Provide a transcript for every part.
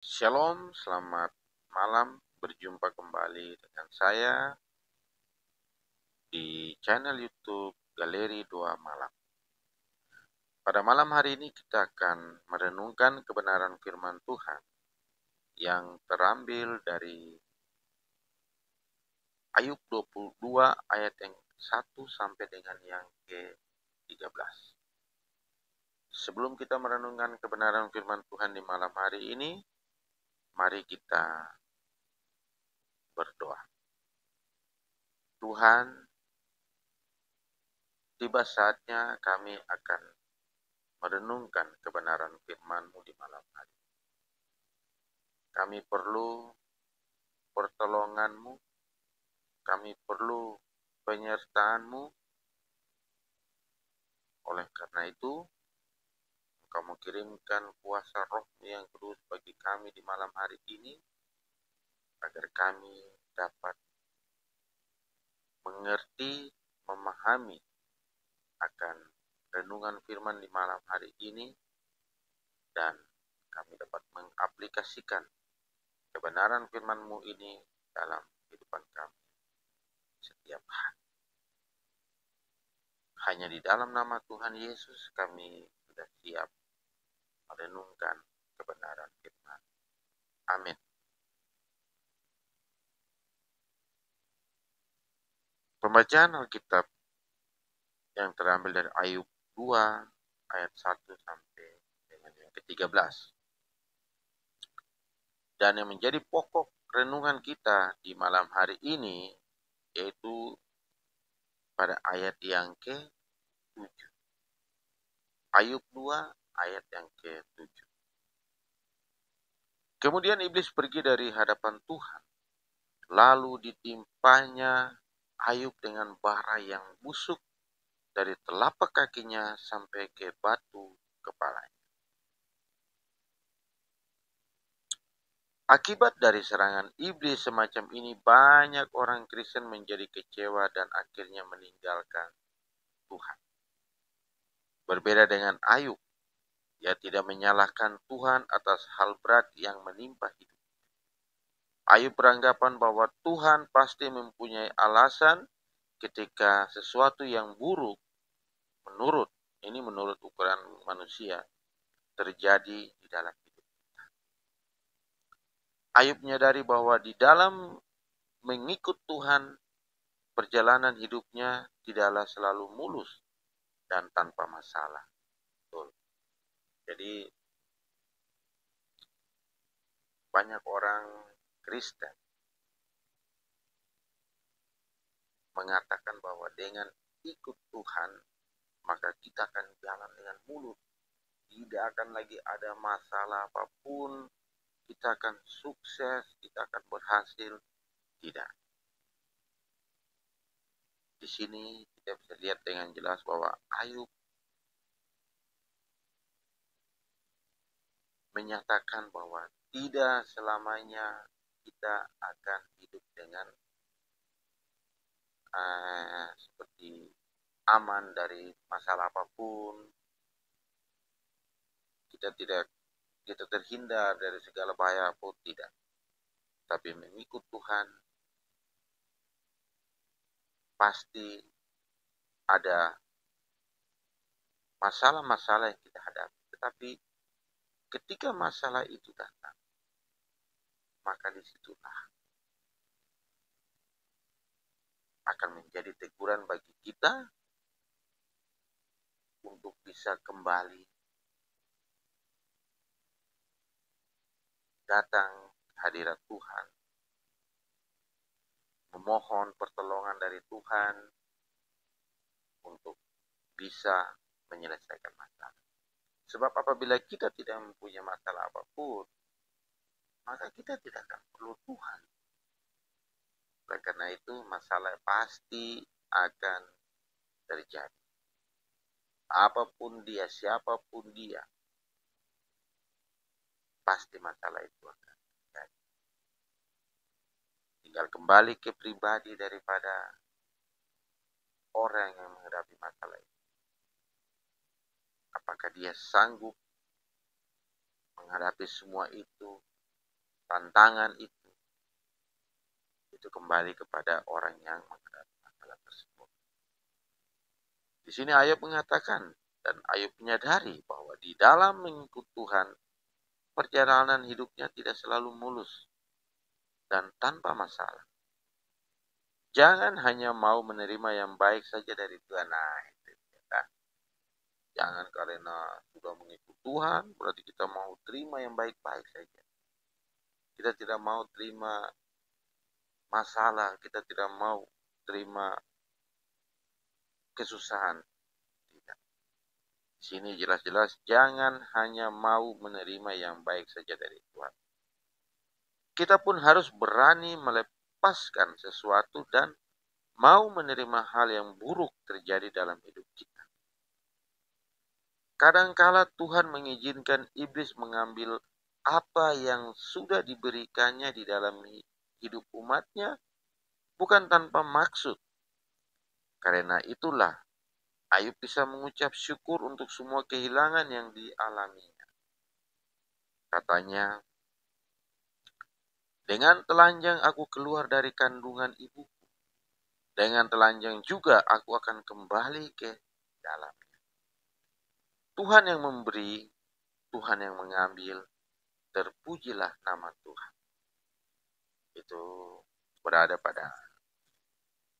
Shalom, selamat malam. Berjumpa kembali dengan saya di channel YouTube Galeri 2 Malam. Pada malam hari ini kita akan merenungkan kebenaran firman Tuhan yang terambil dari Ayub 22 ayat yang 1 sampai dengan yang ke-13. Sebelum kita merenungkan kebenaran firman Tuhan di malam hari ini, mari kita berdoa. Tuhan, tiba saatnya kami akan merenungkan kebenaran firman-Mu di malam hari. Kami perlu pertolongan-Mu, kami perlu penyertaan-Mu. Oleh karena itu, Kamu kirimkan kuasa Roh-Mu yang kudus bagi kami di malam hari ini, agar kami dapat mengerti, memahami akan renungan firman di malam hari ini, dan kami dapat mengaplikasikan kebenaran firman-Mu ini dalam kehidupan kami setiap hari. Hanya di dalam nama Tuhan Yesus kami sudah siap merenungkan kebenaran firman. Amin. Pembacaan Alkitab yang terambil dari Ayub 2 ayat 1 sampai dengan yang ke-13. Dan yang menjadi pokok renungan kita di malam hari ini yaitu pada ayat yang ke-7. Ayub 2 ayat yang ke-7. Kemudian iblis pergi dari hadapan Tuhan, lalu ditimpanya Ayub dengan bara yang busuk dari telapak kakinya sampai ke batu kepalanya. Akibat dari serangan iblis semacam ini, banyak orang Kristen menjadi kecewa dan akhirnya meninggalkan Tuhan. Berbeda dengan Ayub, ia tidak menyalahkan Tuhan atas hal berat yang menimpa hidup. Ayub beranggapan bahwa Tuhan pasti mempunyai alasan ketika sesuatu yang buruk menurut ukuran manusia terjadi di dalam hidup. Ayub menyadari bahwa di dalam mengikut Tuhan, perjalanan hidupnya tidaklah selalu mulus dan tanpa masalah. Betul. Jadi banyak orang Kristen mengatakan bahwa dengan ikut Tuhan maka kita akan jalan dengan mulus. Tidak akan lagi ada masalah apapun, kita akan sukses, kita akan berhasil. Tidak. Di sini kita bisa lihat dengan jelas bahwa Ayub menyatakan bahwa tidak selamanya kita akan hidup dengan seperti aman dari masalah apapun. Kita terhindar dari segala bahaya pun tidak. Tapi mengikut Tuhan pasti ada masalah-masalah yang kita hadapi. Tetapi ketika masalah itu datang, maka disitulah akan menjadi teguran bagi kita untuk bisa kembali datang hadirat Tuhan, memohon pertolongan dari Tuhan untuk bisa menyelesaikan masalah. Sebab apabila kita tidak mempunyai masalah apapun, maka kita tidak akan perlu Tuhan. Oleh karena itu masalah pasti akan terjadi. Apapun dia, siapapun dia, pasti masalah itu akan terjadi. Tinggal kembali ke pribadi daripada orang yang menghadapi masalah itu. Apakah dia sanggup menghadapi semua itu tantangan itu kembali kepada orang yang menghadapi masalah tersebut. Di sini Ayub mengatakan dan Ayub menyadari bahwa di dalam mengikut Tuhan, perjalanan hidupnya tidak selalu mulus dan tanpa masalah. Jangan hanya mau menerima yang baik saja dari Tuhan. Nah, itu ya. Jangan karena sudah mengikut Tuhan, berarti kita mau terima yang baik-baik saja. Kita tidak mau terima masalah, kita tidak mau terima kesusahan. Tidak. Di sini jelas-jelas jangan hanya mau menerima yang baik saja dari Tuhan. Kita pun harus berani melepaskan sesuatu dan mau menerima hal yang buruk terjadi dalam hidup kita. Kadangkala Tuhan mengizinkan iblis mengambil apa yang sudah diberikannya di dalam hidup umatnya, bukan tanpa maksud. Karena itulah Ayub bisa mengucap syukur untuk semua kehilangan yang dialaminya. Katanya, dengan telanjang aku keluar dari kandungan ibuku. Dengan telanjang juga aku akan kembali ke dalamnya. Tuhan yang memberi, Tuhan yang mengambil, terpujilah nama Tuhan. Itu berada pada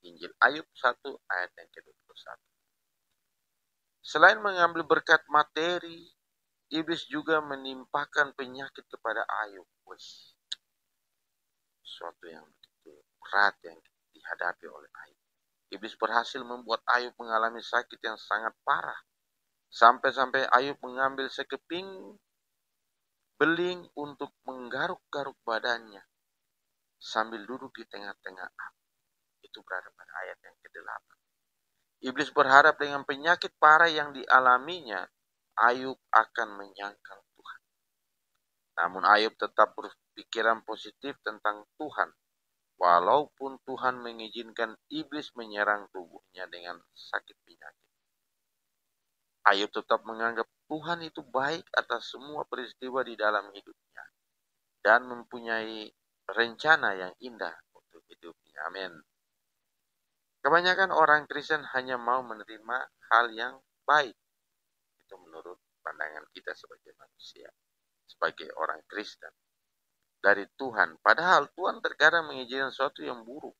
Injil Ayub 1 ayat yang ke-21. Selain mengambil berkat materi, iblis juga menimpakan penyakit kepada Ayub. Sesuatu yang begitu berat yang dihadapi oleh Ayub. Iblis berhasil membuat Ayub mengalami sakit yang sangat parah. Sampai-sampai Ayub mengambil sekeping beling untuk menggaruk-garuk badannya sambil duduk di tengah-tengah api. Itu berada pada ayat yang ke-8. Iblis berharap dengan penyakit parah yang dialaminya, Ayub akan menyangkal Tuhan. Namun Ayub tetap berpikiran positif tentang Tuhan. Walaupun Tuhan mengizinkan iblis menyerang tubuhnya dengan sakit penyakit. Ayub tetap menganggap Tuhan itu baik atas semua peristiwa di dalam hidupnya. Dan mempunyai rencana yang indah untuk hidupnya. Amin. Kebanyakan orang Kristen hanya mau menerima hal yang baik. Itu menurut pandangan kita sebagai manusia. Sebagai orang Kristen. Dari Tuhan. Padahal Tuhan terkadang mengizinkan sesuatu yang buruk.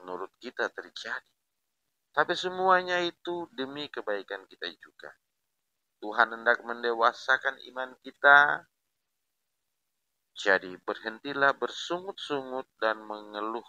Menurut kita terjadi. Tapi semuanya itu demi kebaikan kita juga. Tuhan hendak mendewasakan iman kita. Jadi berhentilah bersungut-sungut dan mengeluh.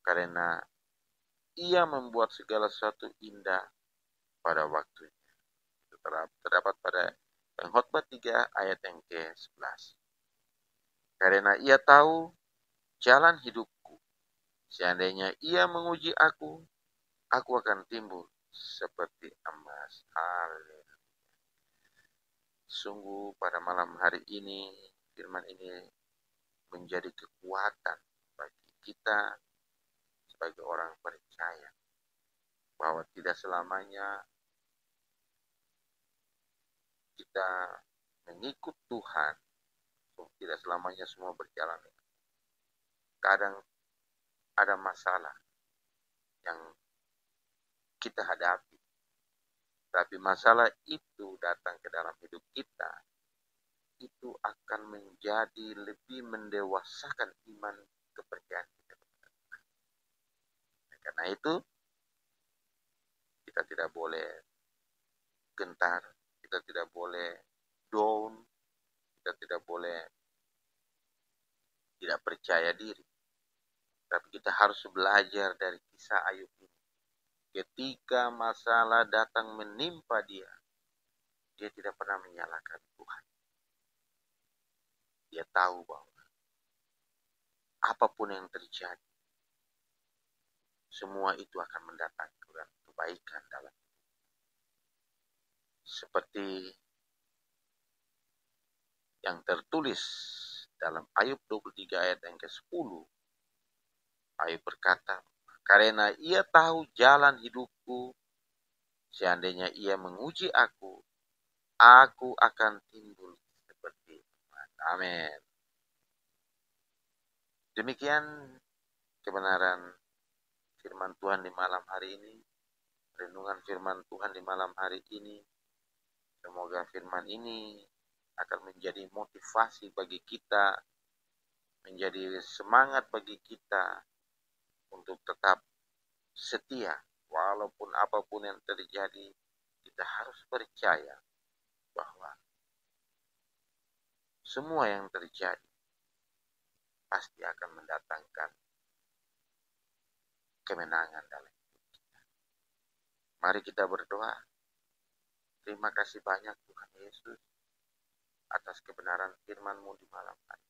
Karena Ia membuat segala sesuatu indah pada waktunya. Itu terdapat pada Pengkhotbah 3 ayat yang ke-11. Karena Ia tahu jalan hidupku. Seandainya Ia menguji aku akan timbul seperti emas. Haleluya. Sungguh pada malam hari ini, firman ini menjadi kekuatan bagi kita sebagai orang percaya. Bahwa tidak selamanya kita mengikut Tuhan, tidak selamanya semua berjalan. Kadang ada masalah yang kita hadapi. Tapi masalah itu datang ke dalam hidup kita, itu akan menjadi lebih mendewasakan iman kepercayaan kita. Karena itu, kita tidak boleh gentar, kita tidak boleh down, kita tidak boleh tidak percaya diri. Tapi kita harus belajar dari kisah Ayub ini. Ketika masalah datang menimpa dia tidak pernah menyalahkan Tuhan. Dia tahu bahwa apapun yang terjadi, semua itu akan mendatangkan kebaikan dalam hidup. Seperti yang tertulis dalam Ayub 23 ayat yang ke-10. Ayub berkata, karena Ia tahu jalan hidupku, seandainya Ia menguji aku akan timbul seperti emas. Amin. Demikian kebenaran firman Tuhan di malam hari ini, renungan firman Tuhan di malam hari ini. Semoga firman ini akan menjadi motivasi bagi kita, menjadi semangat bagi kita untuk tetap setia. Walaupun apapun yang terjadi, kita harus percaya bahwa semua yang terjadi pasti akan mendatangkan kemenangan dalam hidup kita. Mari kita berdoa. Terima kasih banyak Tuhan Yesus atas kebenaran firman-Mu di malam hari.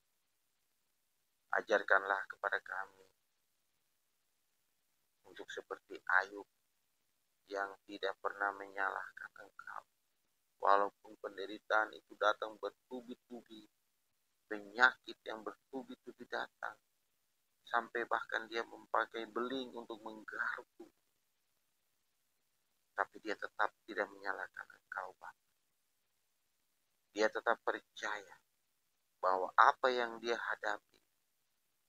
Ajarkanlah kepada kami untuk seperti Ayub yang tidak pernah menyalahkan Engkau. Walaupun penderitaan itu datang bertubi-tubi, penyakit yang bertubi-tubi datang, sampai bahkan dia memakai beling untuk menggaruk tubuh. Tapi dia tetap tidak menyalahkan Engkau, Bapa. Dia tetap percaya bahwa apa yang dia hadapi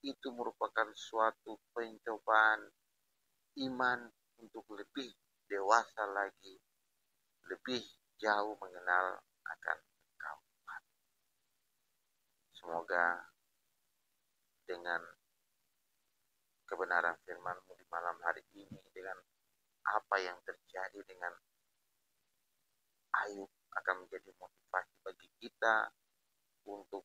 itu merupakan suatu pencobaan iman untuk lebih dewasa lagi, lebih jauh mengenal akan Engkau. Semoga dengan kebenaran firman-Mu di malam hari ini, dengan apa yang terjadi dengan Ayub, akan menjadi motivasi bagi kita untuk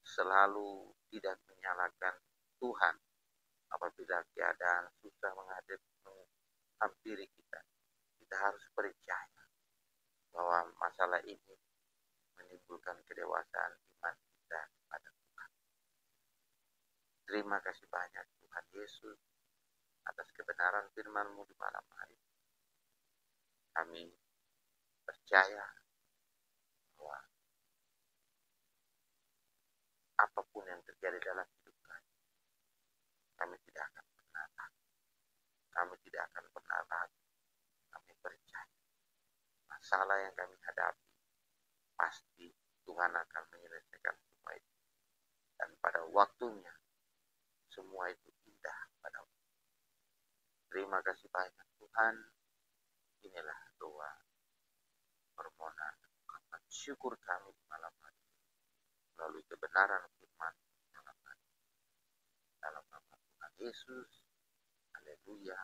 selalu tidak menyalahkan Tuhan apabila keadaan susah menghampiri kita. Kita harus percaya bahwa masalah ini menimbulkan kedewasaan iman kita pada Tuhan. Terima kasih banyak Tuhan Yesus atas kebenaran firman-Mu di malam hari. Kami percaya bahwa apapun yang terjadi dalam hidup kami, kami tidak akan pernah takut. Kami tidak akan pernah ragu. Kami percaya masalah yang kami hadapi pasti Tuhan akan menyelesaikan semua itu. Dan pada waktunya semua itu indah pada waktu. Terima kasih banyak Tuhan. Inilah doa permohonan syukur kami di malam hari melalui kebenaran firman malam hari. Dalam nama Tuhan Yesus. Haleluya.